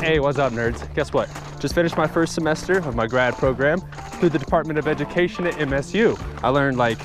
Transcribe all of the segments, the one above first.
Hey, what's up, nerds? Guess what? Just finished my first semester of my grad program through the Department of Education at MSU. I learned like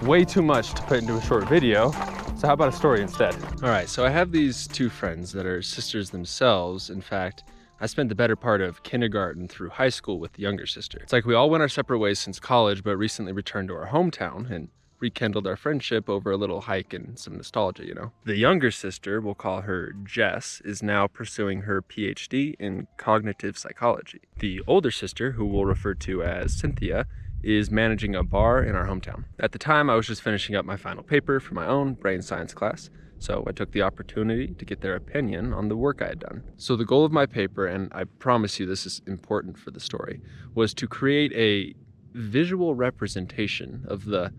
way too much to put into a short video, so how about a story instead? All right, so I have these two friends that are sisters themselves. In fact, I spent the better part of kindergarten through high school with the younger sister. It's like we all went our separate ways since college, but recently returned to our hometown and rekindled our friendship over a little hike and some nostalgia, you know? The younger sister, we'll call her Jess, is now pursuing her PhD in cognitive psychology. The older sister, who we'll refer to as Cynthia, is managing a bar in our hometown. At the time, I was just finishing up my final paper for my own brain science class, so I took the opportunity to get their opinion on the work I had done. So the goal of my paper, and I promise you this is important for the story, was to create a visual representation of the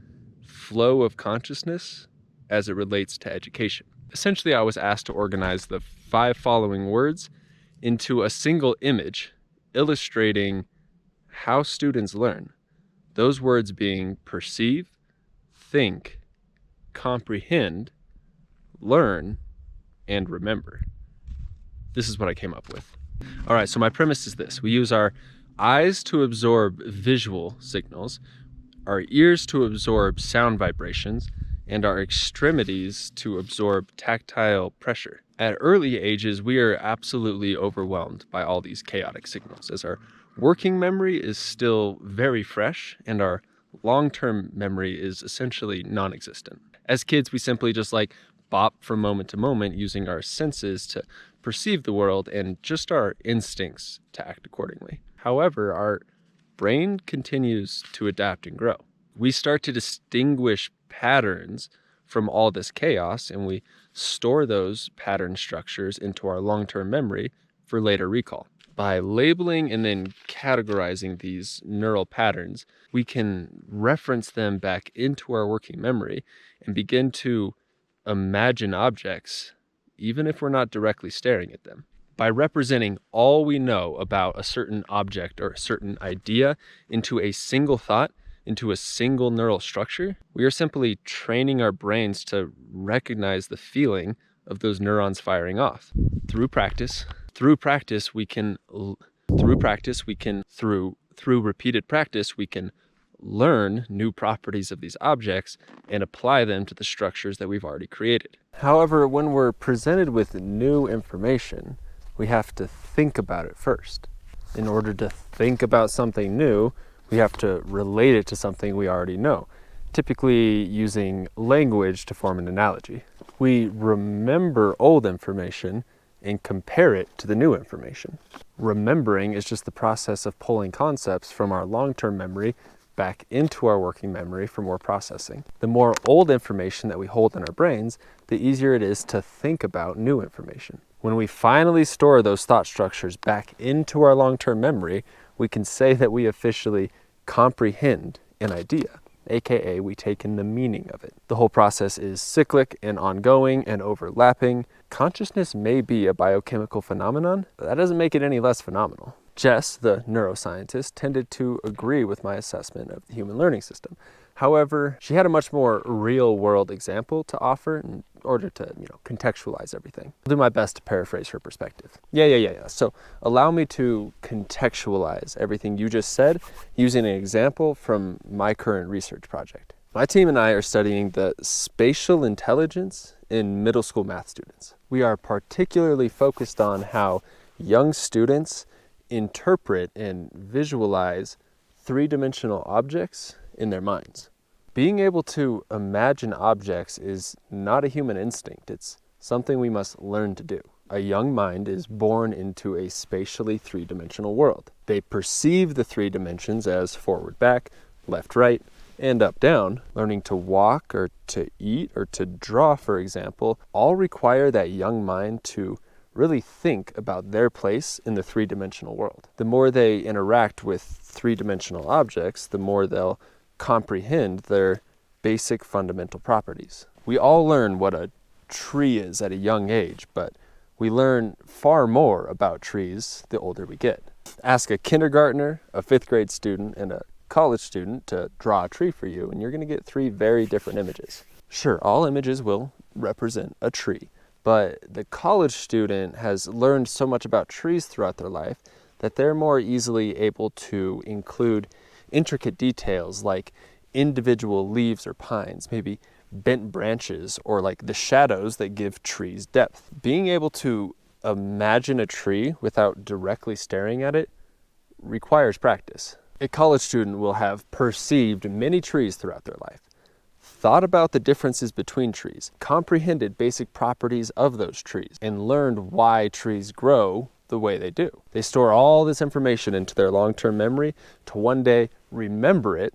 flow of consciousness as it relates to education. Essentially, I was asked to organize the 5 following words into a single image illustrating how students learn. Those words being perceive, think, comprehend, learn, and remember. This is what I came up with. All right, so my premise is this. We use our eyes to absorb visual signals, our ears to absorb sound vibrations, and our extremities to absorb tactile pressure. At early ages, we are absolutely overwhelmed by all these chaotic signals, as our working memory is still very fresh and our long-term memory is essentially non-existent. As kids, we simply just like bop from moment to moment using our senses to perceive the world and just our instincts to act accordingly. However, our brain continues to adapt and grow. We start to distinguish patterns from all this chaos, and we store those pattern structures into our long-term memory for later recall. By labeling and then categorizing these neural patterns, we can reference them back into our working memory and begin to imagine objects, even if we're not directly staring at them. By representing all we know about a certain object or a certain idea into a single thought, into a single neural structure, we are simply training our brains to recognize the feeling of those neurons firing off. Through repeated practice, we can learn new properties of these objects and apply them to the structures that we've already created. However, when we're presented with new information, we have to think about it first. In order to think about something new, we have to relate it to something we already know, typically using language to form an analogy. We remember old information and compare it to the new information. Remembering is just the process of pulling concepts from our long-term memory back into our working memory for more processing. The more old information that we hold in our brains, the easier it is to think about new information. When we finally store those thought structures back into our long-term memory, we can say that we officially comprehend an idea, aka we take in the meaning of it. The whole process is cyclic and ongoing and overlapping. Consciousness may be a biochemical phenomenon, but that doesn't make it any less phenomenal. Jess, the neuroscientist, tended to agree with my assessment of the human learning system. However, she had a much more real-world example to offer in order to, contextualize everything. I'll do my best to paraphrase her perspective. Yeah. So allow me to contextualize everything you just said using an example from my current research project. My team and I are studying the spatial intelligence in middle school math students. We are particularly focused on how young students interpret and visualize three-dimensional objects in their minds. Being able to imagine objects is not a human instinct. It's something we must learn to do. A young mind is born into a spatially three-dimensional world. They perceive the 3 dimensions as forward, back, left, right, and up, down. Learning to walk or to eat or to draw, for example, all require that young mind to really think about their place in the 3-dimensional world. The more they interact with 3-dimensional objects, the more they'll comprehend their basic fundamental properties. We all learn what a tree is at a young age, but we learn far more about trees the older we get. Ask a kindergartner, a 5th grade student, and a college student to draw a tree for you, and you're going to get 3 very different images. Sure, all images will represent a tree, But the college student has learned so much about trees throughout their life that they're more easily able to include intricate details like individual leaves or pines, maybe bent branches, or like the shadows that give trees depth. Being able to imagine a tree without directly staring at it requires practice. A college student will have perceived many trees throughout their life, thought about the differences between trees, comprehended basic properties of those trees, and learned why trees grow the way they do. They store all this information into their long-term memory to one day remember it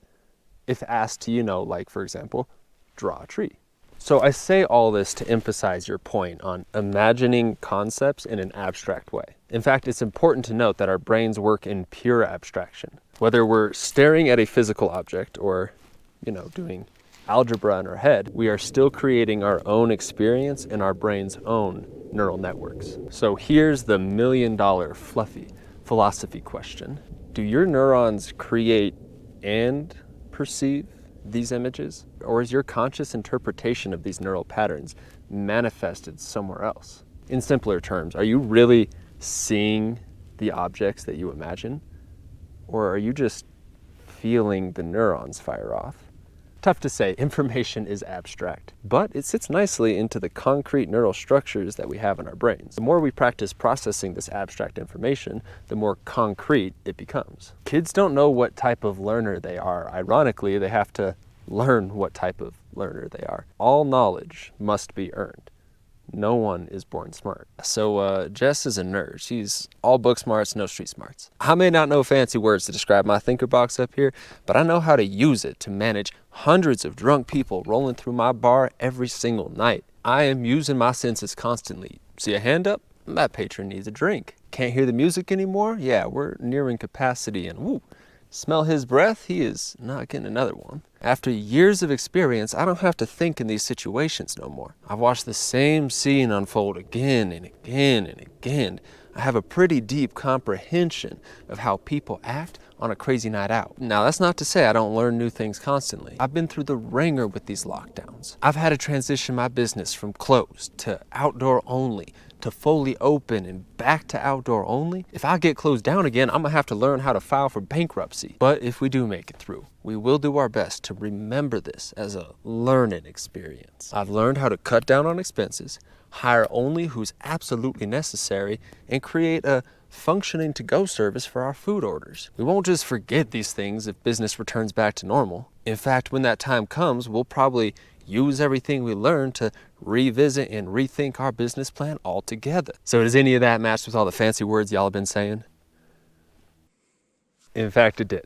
if asked to, like, for example, draw a tree. So I say all this to emphasize your point on imagining concepts in an abstract way. In fact, it's important to note that our brains work in pure abstraction. Whether we're staring at a physical object or, doing algebra in our head, we are still creating our own experience in our brain's own neural networks. So here's the million-dollar fluffy philosophy question. Do your neurons create and perceive these images? Or is your conscious interpretation of these neural patterns manifested somewhere else? In simpler terms, are you really seeing the objects that you imagine? Or are you just feeling the neurons fire off? Tough to say, information is abstract, but it sits nicely into the concrete neural structures that we have in our brains. The more we practice processing this abstract information, the more concrete it becomes. Kids don't know what type of learner they are. Ironically, they have to learn what type of learner they are. All knowledge must be earned. No one is born smart. So Jess is a nerd. She's all book smarts, no street smarts. I may not know fancy words to describe my thinker box up here, but I know how to use it to manage hundreds of drunk people rolling through my bar every single night. I am using my senses constantly. See a hand up? That patron needs a drink. Can't hear the music anymore? Yeah, we're nearing capacity, and woo, smell his breath? He is not getting another one. After years of experience, I don't have to think in these situations no more. I've watched the same scene unfold again and again and again. I have a pretty deep comprehension of how people act on a crazy night out. Now, that's not to say I don't learn new things constantly. I've been through the ringer with these lockdowns. I've had to transition my business from closed to outdoor only, to fully open and back to outdoor only. If I get closed down again, I'm gonna have to learn how to file for bankruptcy. But if we do make it through, we will do our best to remember this as a learning experience. I've learned how to cut down on expenses, hire only who's absolutely necessary, and create a functioning to-go service for our food orders. We won't just forget these things if business returns back to normal. In fact, when that time comes, we'll probably use everything we learned to revisit and rethink our business plan altogether. So does any of that match with all the fancy words y'all have been saying? In fact, it did.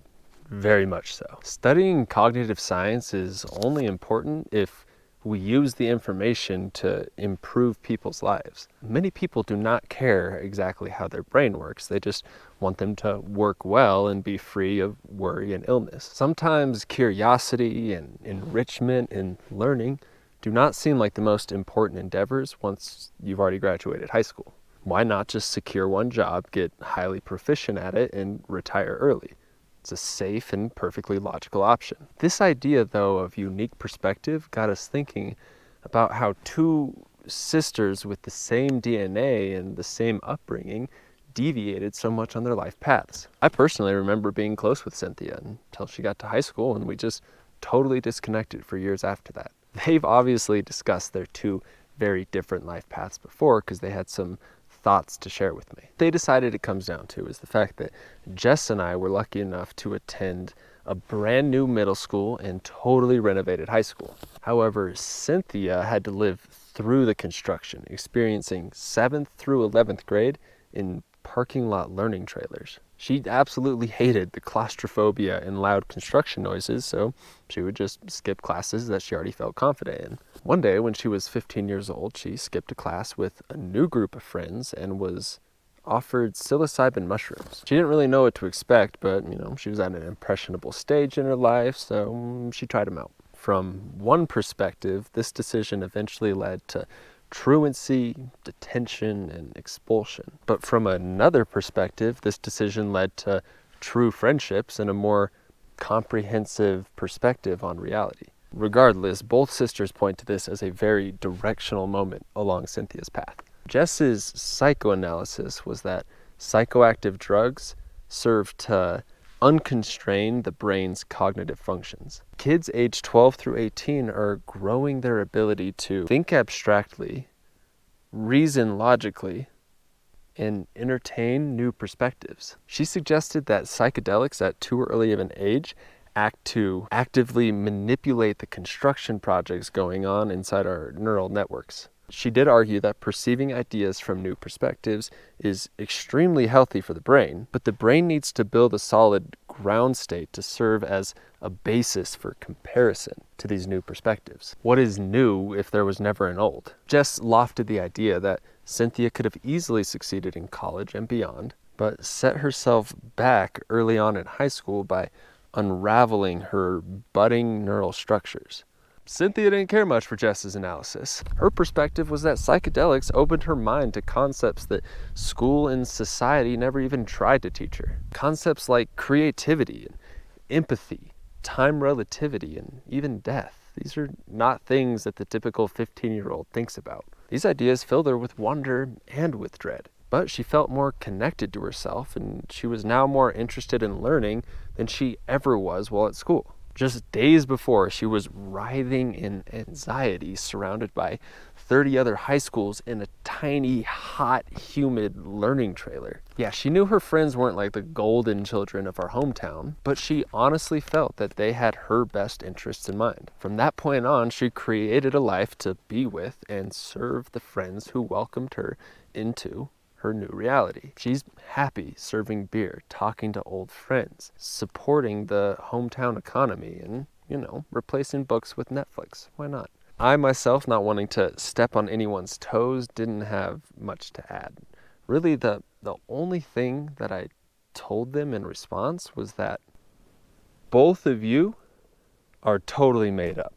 Very much so. Studying cognitive science is only important if we use the information to improve people's lives. Many people do not care exactly how their brain works. They just want them to work well and be free of worry and illness. Sometimes curiosity and enrichment in learning do not seem like the most important endeavors once you've already graduated high school. Why not just secure one job, get highly proficient at it, and retire early? It's a safe and perfectly logical option. This idea, though, of unique perspective got us thinking about how two sisters with the same DNA and the same upbringing deviated so much on their life paths. I personally remember being close with Cynthia until she got to high school, and we just totally disconnected for years after that. They've obviously discussed their two very different life paths before because they had some thoughts to share with me. They decided it comes down to is the fact that Jess and I were lucky enough to attend a brand new middle school and totally renovated high school. However, Cynthia had to live through the construction, experiencing 7th through 11th grade in parking lot learning trailers. She absolutely hated the claustrophobia and loud construction noises, so she would just skip classes that she already felt confident in. One day, when she was 15 years old, she skipped a class with a new group of friends and was offered psilocybin mushrooms. She didn't really know what to expect, but, she was at an impressionable stage in her life, so she tried them out. From one perspective, this decision eventually led to truancy, detention, and expulsion. But from another perspective, this decision led to true friendships and a more comprehensive perspective on reality. Regardless, both sisters point to this as a very directional moment along Cynthia's path. Jess's psychoanalysis was that psychoactive drugs serve to unconstrain the brain's cognitive functions. Kids aged 12 through 18 are growing their ability to think abstractly, reason logically, and entertain new perspectives. She suggested that psychedelics at too early of an age act to actively manipulate the construction projects going on inside our neural networks. She did argue that perceiving ideas from new perspectives is extremely healthy for the brain, but the brain needs to build a solid ground state to serve as a basis for comparison to these new perspectives. What is new if there was never an old? Jess lofted the idea that Cynthia could have easily succeeded in college and beyond, but set herself back early on in high school by unraveling her budding neural structures. Cynthia didn't care much for Jess's analysis. Her perspective was that psychedelics opened her mind to concepts that school and society never even tried to teach her. Concepts like creativity and empathy, time relativity, and even death. These are not things that the typical 15-year-old thinks about. These ideas filled her with wonder and with dread. But she felt more connected to herself, and she was now more interested in learning than she ever was while at school. Just days before, she was writhing in anxiety, surrounded by 30 other high schools in a tiny, hot, humid learning trailer. Yeah, she knew her friends weren't like the golden children of our hometown, but she honestly felt that they had her best interests in mind. From that point on, she created a life to be with and serve the friends who welcomed her into her new reality. She's happy serving beer, talking to old friends, supporting the hometown economy, and, replacing books with Netflix. Why not? I myself, not wanting to step on anyone's toes, didn't have much to add. Really, the only thing that I told them in response was that both of you are totally made up.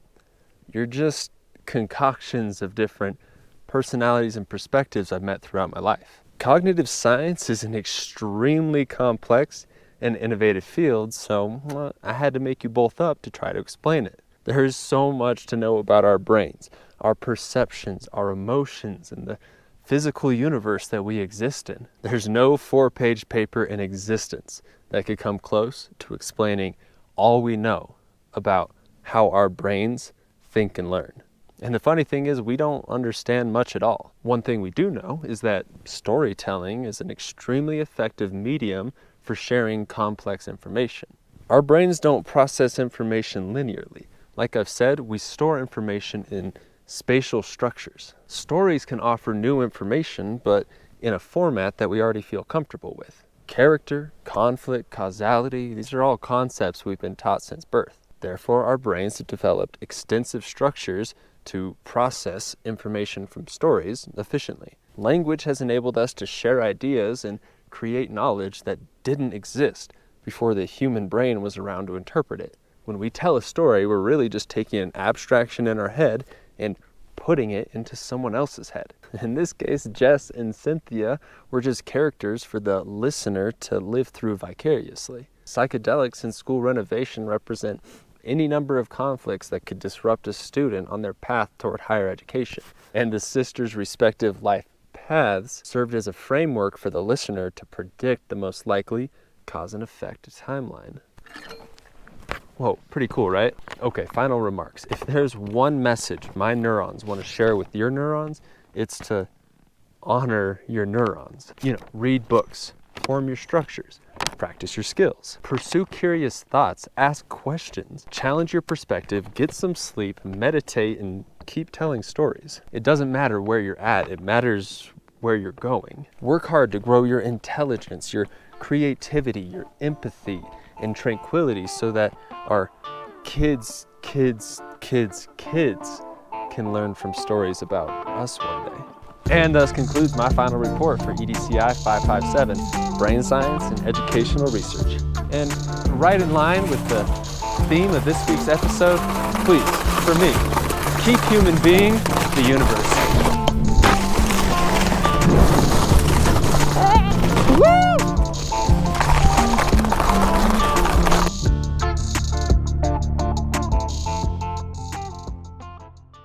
You're just concoctions of different personalities and perspectives I've met throughout my life. Cognitive science is an extremely complex and innovative field, so I had to make you both up to try to explain it. There's so much to know about our brains, our perceptions, our emotions, and the physical universe that we exist in. There's no 4-page paper in existence that could come close to explaining all we know about how our brains think and learn. And the funny thing is, we don't understand much at all. One thing we do know is that storytelling is an extremely effective medium for sharing complex information. Our brains don't process information linearly. Like I've said, we store information in spatial structures. Stories can offer new information, but in a format that we already feel comfortable with. Character, conflict, causality, these are all concepts we've been taught since birth. Therefore, our brains have developed extensive structures to process information from stories efficiently. Language has enabled us to share ideas and create knowledge that didn't exist before the human brain was around to interpret it. When we tell a story, we're really just taking an abstraction in our head and putting it into someone else's head. In this case, Jess and Cynthia were just characters for the listener to live through vicariously. Psychedelics and school renovation represent any number of conflicts that could disrupt a student on their path toward higher education. And the sisters' respective life paths served as a framework for the listener to predict the most likely cause and effect timeline. Whoa, pretty cool, right? Okay, final remarks. If there's one message my neurons want to share with your neurons, it's to honor your neurons. Read books, form your structures, practice your skills, pursue curious thoughts, ask questions, challenge your perspective, get some sleep, meditate, and keep telling stories. It doesn't matter where you're at, it matters where you're going. Work hard to grow your intelligence, your creativity, your empathy, and tranquility so that our kids can learn from stories about us one day. And thus concludes my final report for EDCI 557, Brain Science and Educational Research. And right in line with the theme of this week's episode, please, for me, keep human being the universe.